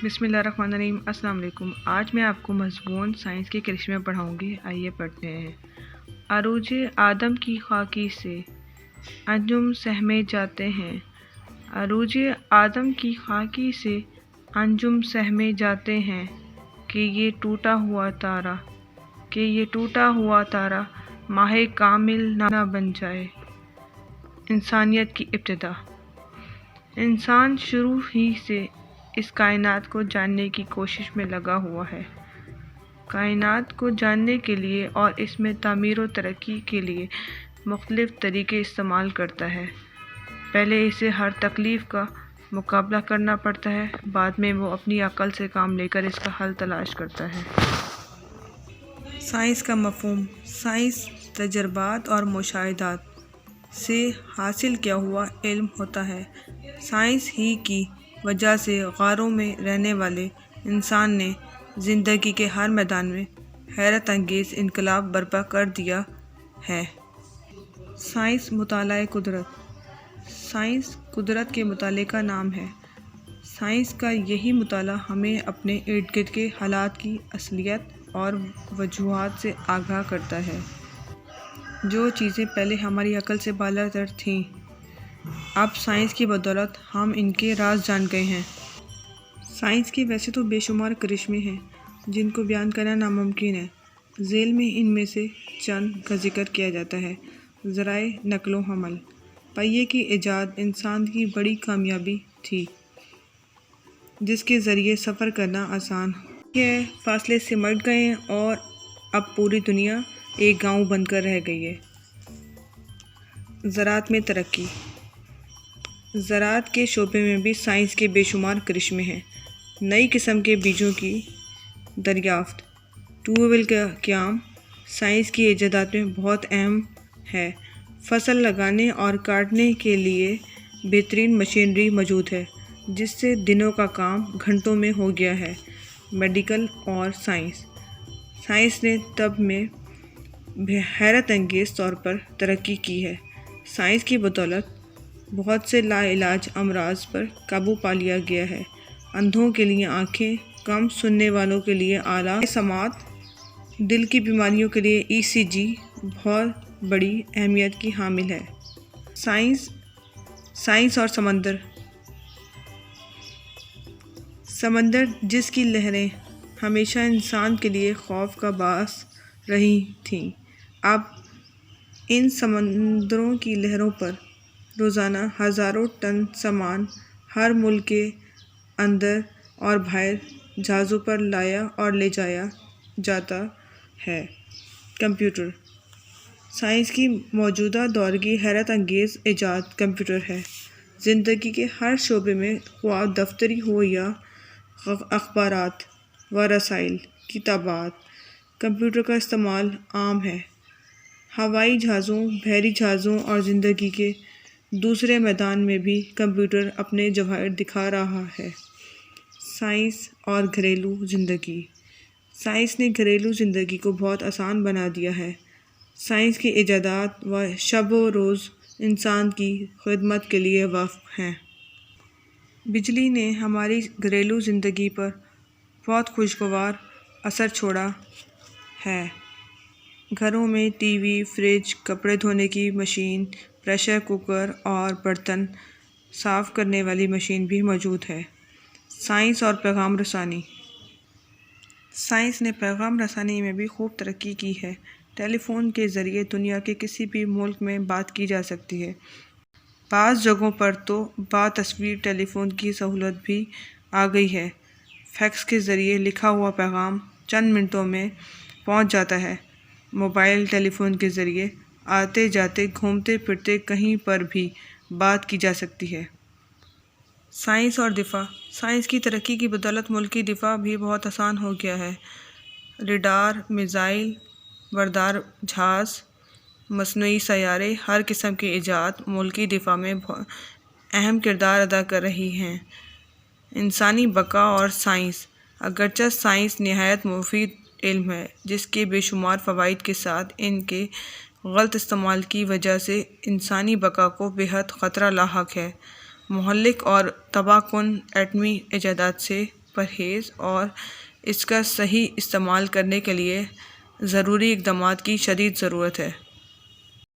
بسم اللہ الرحمن الرحیم۔ السلام علیکم۔ آج میں آپ کو مضمون سائنس کے کرشمے پڑھاؤں گی۔ آئیے پڑھتے ہیں۔ عروج آدم کی خاکی سے انجم سہمے جاتے ہیں۔ عروج آدم کی خاکی سے انجم سہمے جاتے ہیں کہ یہ ٹوٹا ہوا تارا ماہ کامل نہ بن جائے۔ انسانیت کی ابتدا۔ انسان شروع ہی سے اس کائنات کو جاننے کی کوشش میں لگا ہوا ہے۔ کائنات کو جاننے کے لیے اور اس میں تعمیر و ترقی کے لیے مختلف طریقے استعمال کرتا ہے۔ پہلے اسے ہر تکلیف کا مقابلہ کرنا پڑتا ہے، بعد میں وہ اپنی عقل سے کام لے کر اس کا حل تلاش کرتا ہے۔ سائنس کا مفہوم۔ سائنس تجربات اور مشاہدات سے حاصل کیا ہوا علم ہوتا ہے۔ سائنس ہی کی وجہ سے غاروں میں رہنے والے انسان نے زندگی کے ہر میدان میں حیرت انگیز انقلاب برپا کر دیا ہے۔ سائنس مطالعہ قدرت۔ سائنس قدرت کے مطالعے کا نام ہے۔ سائنس کا یہی مطالعہ ہمیں اپنے ارد گرد کے حالات کی اصلیت اور وجوہات سے آگاہ کرتا ہے۔ جو چیزیں پہلے ہماری عقل سے بالاتر تھیں، اب سائنس کی بدولت ہم ان کے راز جان گئے ہیں۔ سائنس کے ویسے تو بے شمار کرشمے ہیں جن کو بیان کرنا ناممکن ہے۔ ذیل میں ان میں سے چند کا ذکر کیا جاتا ہے۔ ذرائع نقل و حمل۔ پہیے کی ایجاد انسان کی بڑی کامیابی تھی، جس کے ذریعے سفر کرنا آسان ہے۔ فاصلے سمٹ گئے ہیں اور اب پوری دنیا ایک گاؤں بن کر رہ گئی ہے۔ زراعت میں ترقی۔ زراعت کے شعبے میں بھی سائنس کے بے شمار کرشمے ہیں۔ نئی قسم کے بیجوں کی دریافت، ٹیوب ویل کا قیام سائنس کی ایجادات میں بہت اہم ہے۔ فصل لگانے اور کاٹنے کے لیے بہترین مشینری موجود ہے، جس سے دنوں کا کام گھنٹوں میں ہو گیا ہے۔ میڈیکل اور سائنس۔ سائنس نے طب میں حیرت انگیز طور پر ترقی کی ہے۔ سائنس کی بدولت بہت سے لا علاج امراض پر قابو پا لیا گیا ہے۔ اندھوں کے لیے آنکھیں، کم سننے والوں کے لیے اعلیٰ سماعت، دل کی بیماریوں کے لیے ECG بہت بڑی اہمیت کی حامل ہے۔ سائنس اور سمندر۔ سمندر جس کی لہریں ہمیشہ انسان کے لیے خوف کا باعث رہی تھیں، اب ان سمندروں کی لہروں پر روزانہ ہزاروں ٹن سامان ہر ملک کے اندر اور باہر جہازوں پر لایا اور لے جایا جاتا ہے۔ کمپیوٹر۔ سائنس کی موجودہ دور کی حیرت انگیز ایجاد کمپیوٹر ہے۔ زندگی کے ہر شعبے میں، خواہ دفتری ہو یا اخبارات و رسائل، کتابات، کمپیوٹر کا استعمال عام ہے۔ ہوائی جہازوں، بحری جہازوں اور زندگی کے دوسرے میدان میں بھی کمپیوٹر اپنے جواہر دکھا رہا ہے۔ سائنس اور گھریلو زندگی۔ سائنس نے گھریلو زندگی کو بہت آسان بنا دیا ہے۔ سائنس کی ایجادات و شب و روز انسان کی خدمت کے لیے وقف ہیں۔ بجلی نے ہماری گھریلو زندگی پر بہت خوشگوار اثر چھوڑا ہے۔ گھروں میں ٹی وی، فریج، کپڑے دھونے کی مشین، پریشر کوکر اور برتن صاف کرنے والی مشین بھی موجود ہے۔ سائنس اور پیغام رسانی۔ سائنس نے پیغام رسانی میں بھی خوب ترقی کی ہے۔ ٹیلی فون کے ذریعے دنیا کے کسی بھی ملک میں بات کی جا سکتی ہے۔ بعض جگہوں پر تو باتصویر ٹیلی فون کی سہولت بھی آ گئی ہے۔ فیکس کے ذریعے لکھا ہوا پیغام چند منٹوں میں پہنچ جاتا ہے۔ موبائل ٹیلی فون کے ذریعے آتے جاتے، گھومتے پھرتے کہیں پر بھی بات کی جا سکتی ہے۔ سائنس اور دفاع۔ سائنس کی ترقی کی بدولت ملکی دفاع بھی بہت آسان ہو گیا ہے۔ ریڈار، میزائل بردار جہاز، مصنوعی سیارے، ہر قسم کی ایجاد ملکی دفاع میں اہم کردار ادا کر رہی ہیں۔ انسانی بقا اور سائنس۔ اگرچہ سائنس نہایت مفید علم ہے، جس کے بے شمار فوائد کے ساتھ ان کے غلط استعمال کی وجہ سے انسانی بقا کو بے حد خطرہ لاحق ہے۔ مہلک اور تباہ کن ایٹمی ایجادات سے پرہیز اور اس کا صحیح استعمال کرنے کے لیے ضروری اقدامات کی شدید ضرورت ہے۔